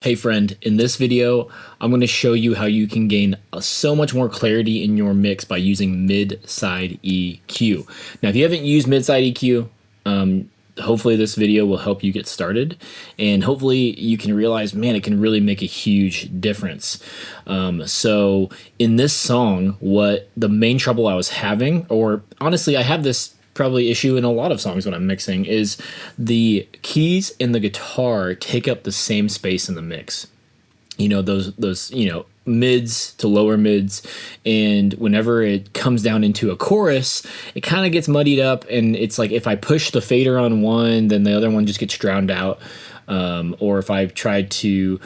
Hey friend, in this video, I'm going to show you how you can gain so much more clarity in your mix by using mid-side EQ. Now, if you haven't used mid-side EQ, hopefully this video will help you get started, and hopefully you can realize, man, it can really make a huge difference. So in this song, what the main trouble I was having, or honestly, I have this probably issue in a lot of songs when I'm mixing, is the keys and the guitar take up the same space in the mix. You know, those mids to lower mids, and whenever it comes down into a chorus, it kind of gets muddied up, and it's like if I push the fader on one, then the other one just gets drowned out. Or if I've tried to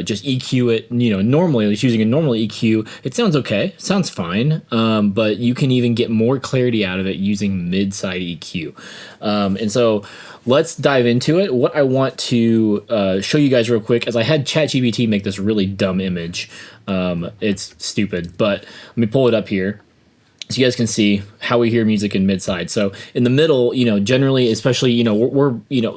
just EQ it, normally, just using a normal EQ, it sounds okay, it sounds fine, but you can even get more clarity out of it using mid-side EQ. And so let's dive into it. What I want to show you guys real quick is I had ChatGPT make this really dumb image. It's stupid, but let me pull it up here, so you guys can see how we hear music in mid-side. So in the middle, generally, especially, we're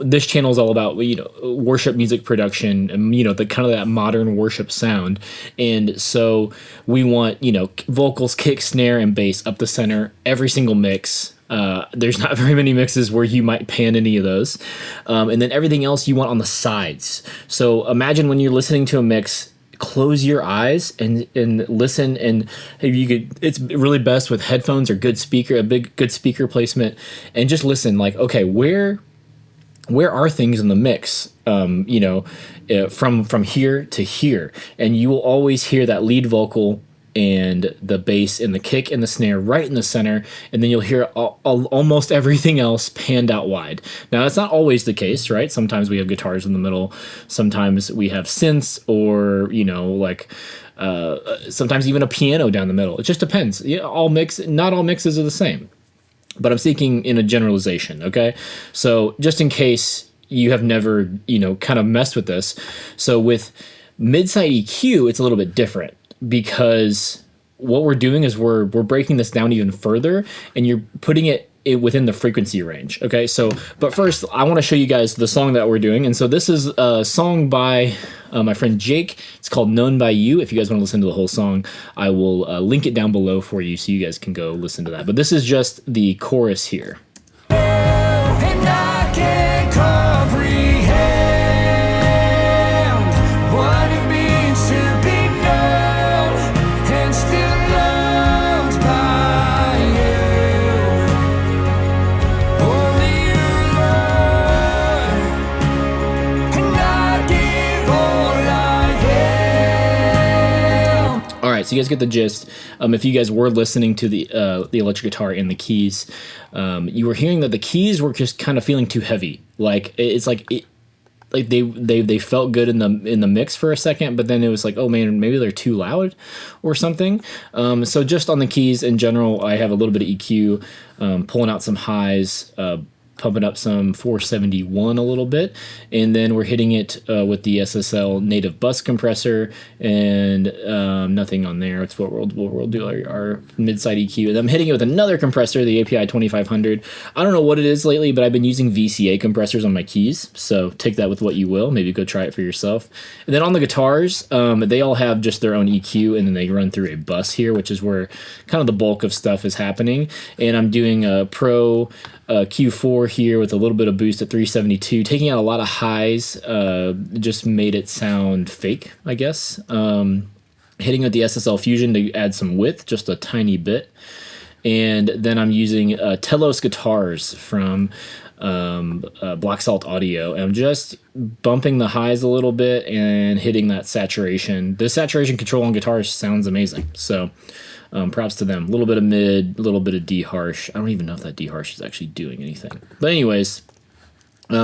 this channel is all about, worship music production and, the kind of that modern worship sound. And so we want, vocals, kick, snare, and bass up the center, every single mix. There's not very many mixes where you might pan any of those. And then everything else you want on the sides. So imagine when you're listening to a mix, close your eyes and listen, and if you could, it's really best with headphones or good speaker placement, and just listen, like, okay, where are things in the mix, from here to here, and you will always hear that lead vocal and the bass and the kick and the snare right in the center, and then you'll hear almost everything else panned out wide. Now, that's not always the case, right? Sometimes we have guitars in the middle, sometimes we have synths, or sometimes even a piano down the middle. It just depends. Not all mixes are the same, but I'm speaking in a generalization, okay? So just in case you have never, kind of messed with this, so with mid-side EQ, it's a little bit different, because what we're doing is we're breaking this down even further, and you're putting it within the frequency range. Okay, so but first I want to show you guys the song that we're doing, and so this is a song by my friend Jake. It's called "Known by You." If you guys want to listen to the whole song, I will link it down below for you, so you guys can go listen to that. But this is just the chorus here. And I can't comprehend what it means to be known and still loved by you. Only you, Lord, and I give all I am. All right, so you guys get the gist. If you guys were listening to the electric guitar and the keys, you were hearing that the keys were just kind of feeling too heavy. Like they felt good in the mix for a second, but then it was like, oh man, maybe they're too loud or something. So just on the keys in general, I have a little bit of EQ, pulling out some highs, pumping up some 471 a little bit, and then we're hitting it with the SSL native bus compressor, and nothing on there. It's what we'll do our mid-side EQ, and I'm hitting it with another compressor, the API 2500. I don't know what it is lately, but I've been using VCA compressors on my keys, so take that with what you will. Maybe go try it for yourself. And then on the guitars, they all have just their own EQ, and then they run through a bus here, which is where kind of the bulk of stuff is happening. And I'm doing a Pro Q4 here with a little bit of boost at 372, taking out a lot of highs, just made it sound fake, I guess. Hitting with the SSL Fusion to add some width, just a tiny bit. And then I'm using Telos guitars from Black Salt Audio, and I'm just bumping the highs a little bit and hitting that saturation. The saturation control on guitars sounds amazing, so props to them. A little bit of mid, a little bit of D harsh. I don't even know if that D harsh is actually doing anything. But anyways,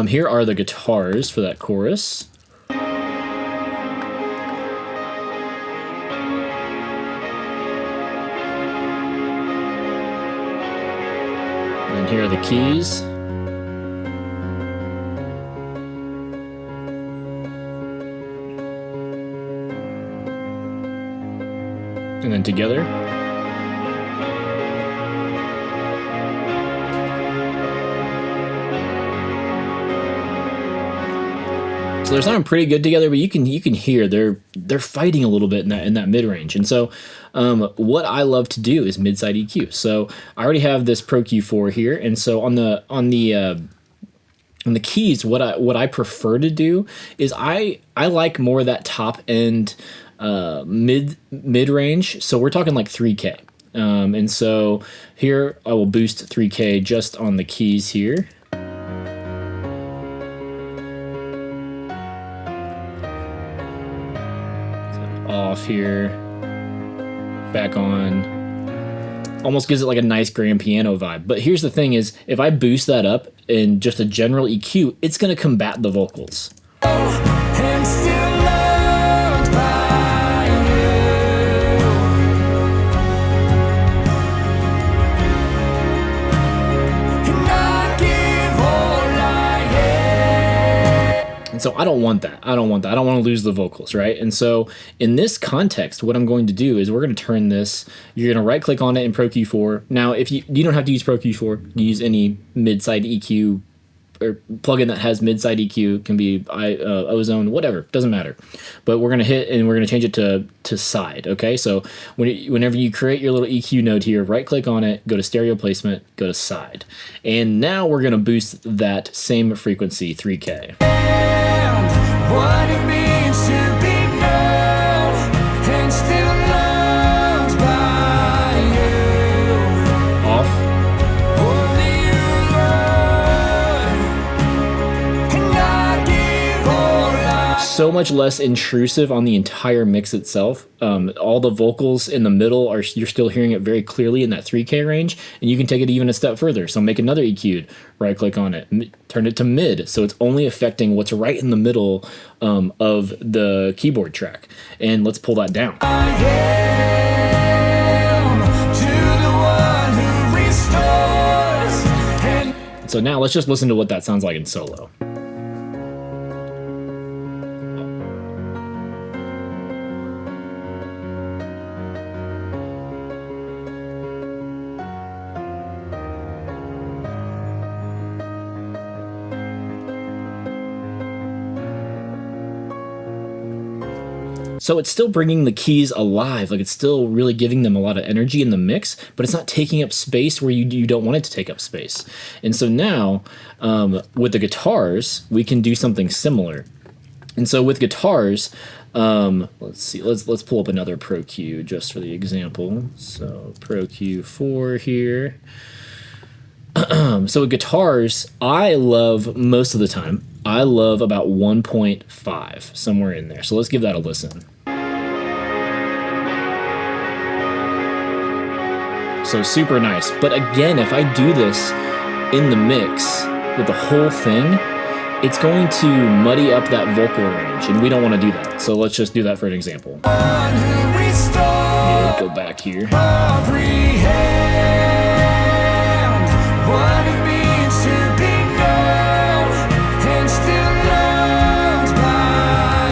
here are the guitars for that chorus. And here are the keys. And then together. So they're sounding pretty good together, but you can hear they're fighting a little bit in that mid range. And so what I love to do is mid side EQ. So I already have this Pro Q4 here, and so on the keys, what I prefer to do is I like more of that top end mid range. So we're talking like 3K. And so here I will boost 3K just on the keys here. Off here, back on, almost gives it like a nice grand piano vibe. But here's the thing is, if I boost that up in just a general EQ, it's going to combat the vocals. And so I don't want that. I don't want to lose the vocals, right? And so in this context, what I'm going to do is we're going to turn this. You're going to right click on it in Pro Q4. Now, if you don't have to use Pro Q4, use any mid-side EQ or plugin that has mid-side EQ. Can be Ozone, whatever, doesn't matter. But we're going to hit and we're going to change it to side. Okay, so whenever you create your little EQ node here, right click on it, go to stereo placement, go to side, and now we're going to boost that same frequency 3K. What it means to be known and still loved by you. Off. Only you, Lord, and I give all I. So much less intrusive on the entire mix itself. All the vocals in the middle you're still hearing it very clearly in that 3K range, and you can take it even a step further. So make another EQ'd, right click on it, turn it to mid, so it's only affecting what's right in the middle of the keyboard track. And let's pull that down. I am to the one who restores. So now let's just listen to what that sounds like in solo. So it's still bringing the keys alive, like it's still really giving them a lot of energy in the mix, but it's not taking up space where you don't want it to take up space. And so now with the guitars, we can do something similar. And so with guitars, let's see, let's pull up another Pro Q just for the example. So Pro Q4 here. So with guitars, I love most of the time, I love about 1.5, somewhere in there. So let's give that a listen. So super nice. But again, if I do this in the mix with the whole thing, it's going to muddy up that vocal range, and we don't want to do that. So let's just do that for an example. Yeah, go back here. What it means to be known and still loved by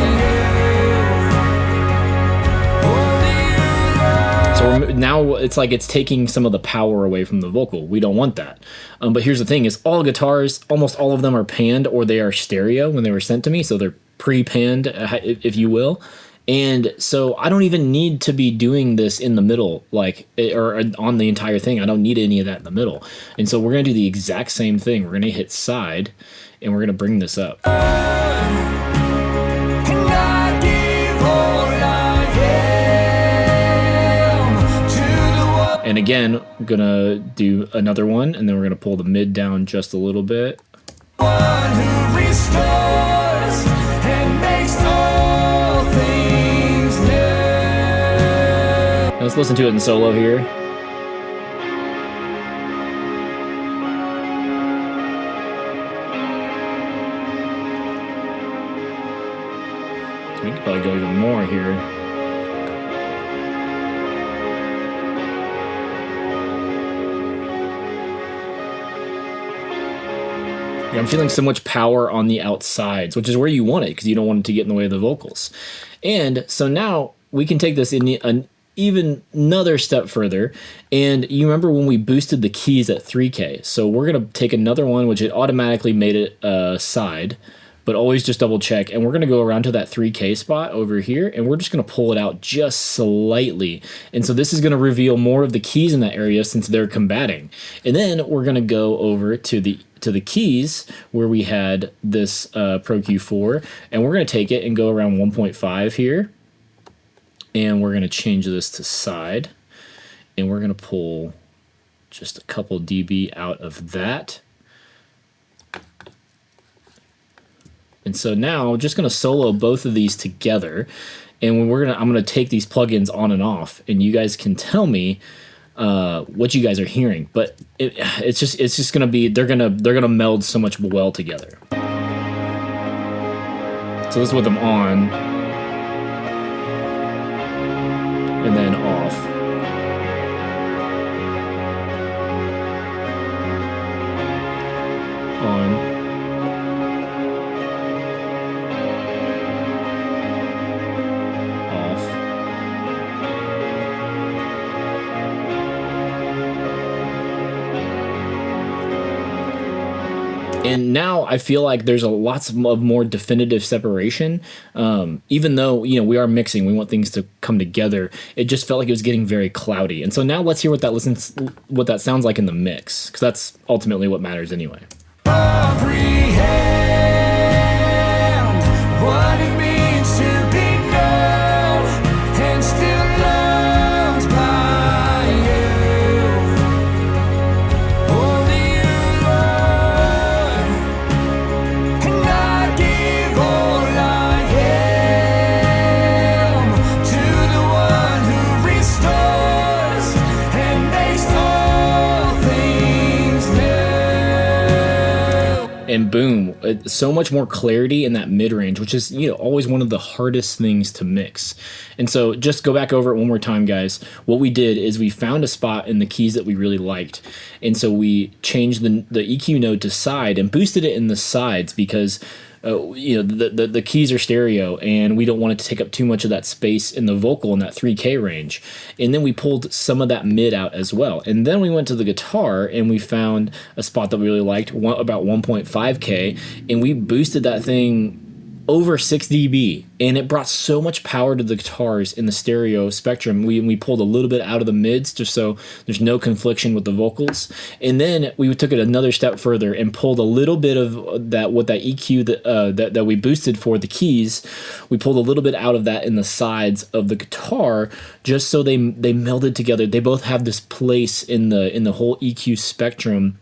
you. So now it's like it's taking some of the power away from the vocal. We don't want that. But here's the thing is all guitars, almost all of them are panned or they are stereo when they were sent to me. So they're pre-panned, if you will. And so I don't even need to be doing this in the middle, like, or on the entire thing. I don't need any of that in the middle. And so we're going to do the exact same thing. We're going to hit side, and we're going to bring this up. And again, I'm going to do another one, and then we're going to pull the mid down just a little bit. One who restores and makes all things new. Let's listen to it in solo here. We could probably go even more here. Yeah, I'm feeling so much power on the outsides, which is where you want it because you don't want it to get in the way of the vocals. And so now we can take this in even another step further. And you remember when we boosted the keys at 3K. So we're going to take another one, which it automatically made it side, but always just double check. And we're going to go around to that 3K spot over here, and we're just going to pull it out just slightly. And so this is going to reveal more of the keys in that area since they're combating. And then we're going to go over to the keys where we had this Pro Q4, and we're going to take it and go around 1.5 here. And we're going to change this to side, and we're going to pull just a couple dB out of that. And so now I'm just going to solo both of these together, and I'm going to take these plugins on and off, and you guys can tell me what you guys are hearing. But it's just going to be they're gonna meld so much well together. So this is with them on. And then off. On. Off. And now I feel like there's lots of more definitive separation. Even though, you know, we are mixing, we want things to come together. It just felt like it was getting very cloudy. And so now let's hear what that sounds like in the mix, because that's ultimately what matters anyway. What it means to be known and still loved by you. Only you, Lord, and I give all I am to the one who restores and makes all things new. And boom, so much more clarity in that mid-range, which is, you know, always one of the hardest things to mix. And so just go back over it one more time, guys. What we did is we found a spot in the keys that we really liked. And so we changed the EQ node to side and boosted it in the sides because you know, the keys are stereo, and we don't want it to take up too much of that space in the vocal in that 3K range. And then we pulled some of that mid out as well. And then we went to the guitar, and we found a spot that we really liked, about 1.5K, and we boosted that thing over 6 dB, and it brought so much power to the guitars in the stereo spectrum. We pulled a little bit out of the mids just so there's no confliction with the vocals, and then we took it another step further and pulled a little bit of that EQ that we boosted for the keys. We pulled a little bit out of that in the sides of the guitar just so they melded together. They both have this place in the whole EQ spectrum,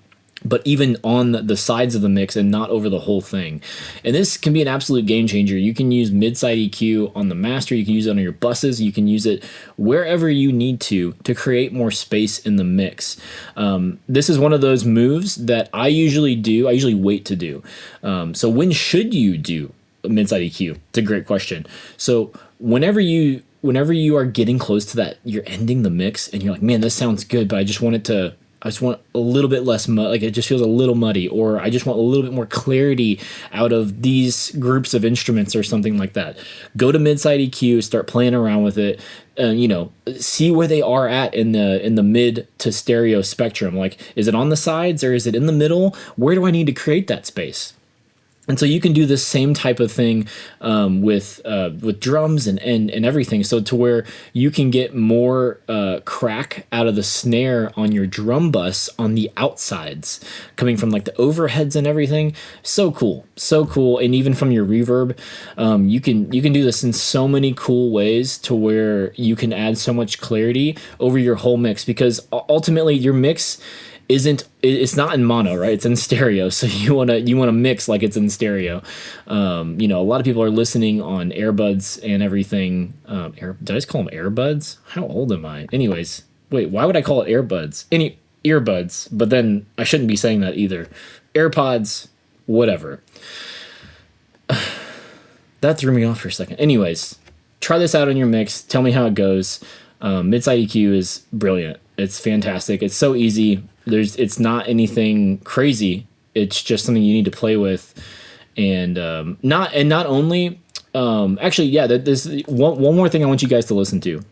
but even on the sides of the mix and not over the whole thing. And this can be an absolute game changer. You can use mid-side EQ on the master, you can use it on your buses, you can use it wherever you need to create more space in the mix. This is one of those moves that I usually do. I usually wait to do. So when should you do mid-side EQ? It's a great question. So whenever you are getting close to that, you're ending the mix and you're like, man, this sounds good, but I just want a little bit less like it just feels a little muddy, or I just want a little bit more clarity out of these groups of instruments or something like that. Go to mid-side EQ, start playing around with it, you know, see where they are at in the mid to stereo spectrum. Like, is it on the sides or is it in the middle? Where do I need to create that space? And so you can do this same type of thing with drums and everything, so to where you can get more crack out of the snare on your drum bus on the outsides, coming from like the overheads and everything. So cool, so cool. And even from your reverb, you can do this in so many cool ways to where you can add so much clarity over your whole mix, because ultimately your mix it's not in mono, right? It's in stereo. So you want to mix like it's in stereo. You know, a lot of people are listening on earbuds and everything. Did I just call them earbuds? How old am I? Anyways, wait, why would I call it earbuds? Any earbuds, but then I shouldn't be saying that either. AirPods, whatever. That threw me off for a second. Anyways, try this out on your mix. Tell me how it goes. Mid-side EQ is brilliant. It's fantastic. It's so easy. It's not anything crazy. It's just something you need to play with, and not only. Actually, yeah. There's one more thing I want you guys to listen to.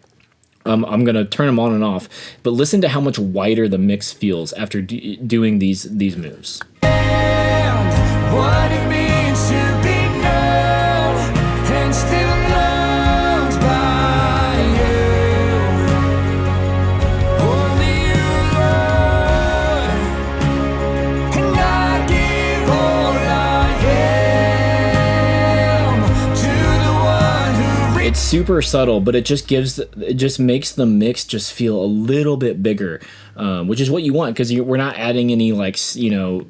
I'm gonna turn them on and off, but listen to how much wider the mix feels after doing these moves. And what it means to be It's super subtle, but it just makes the mix just feel a little bit bigger, which is what you want, because we're not adding any like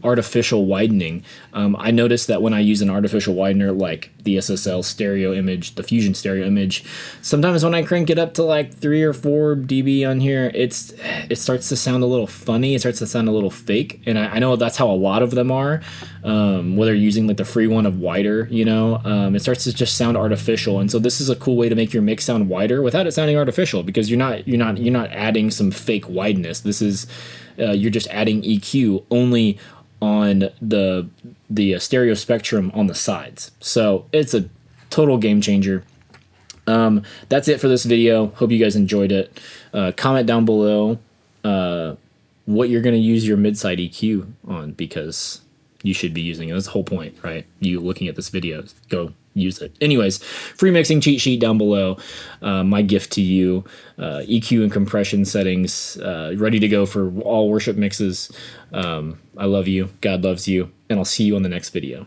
artificial widening. I noticed that when I use an artificial widener like the SSL stereo image, the Fusion stereo image, sometimes when I crank it up to like 3 or 4 dB on here, it starts to sound a little funny. It starts to sound a little fake, and I know that's how a lot of them are. Whether you're using like the free one of wider, it starts to just sound artificial, and so this is a cool way to make your mix sound wider without it sounding artificial, because you're not adding some fake wideness. This is you're just adding EQ only on the stereo spectrum on the sides. So it's a total game changer. That's it for this video. Hope you guys enjoyed it. Comment down below what you're going to use your mid-side EQ on, because you should be using it. That's the whole point, right? You looking at this video, go use it. Anyways, free mixing cheat sheet down below. My gift to you. EQ and compression settings ready to go for all worship mixes. I love you. God loves you. And I'll see you on the next video.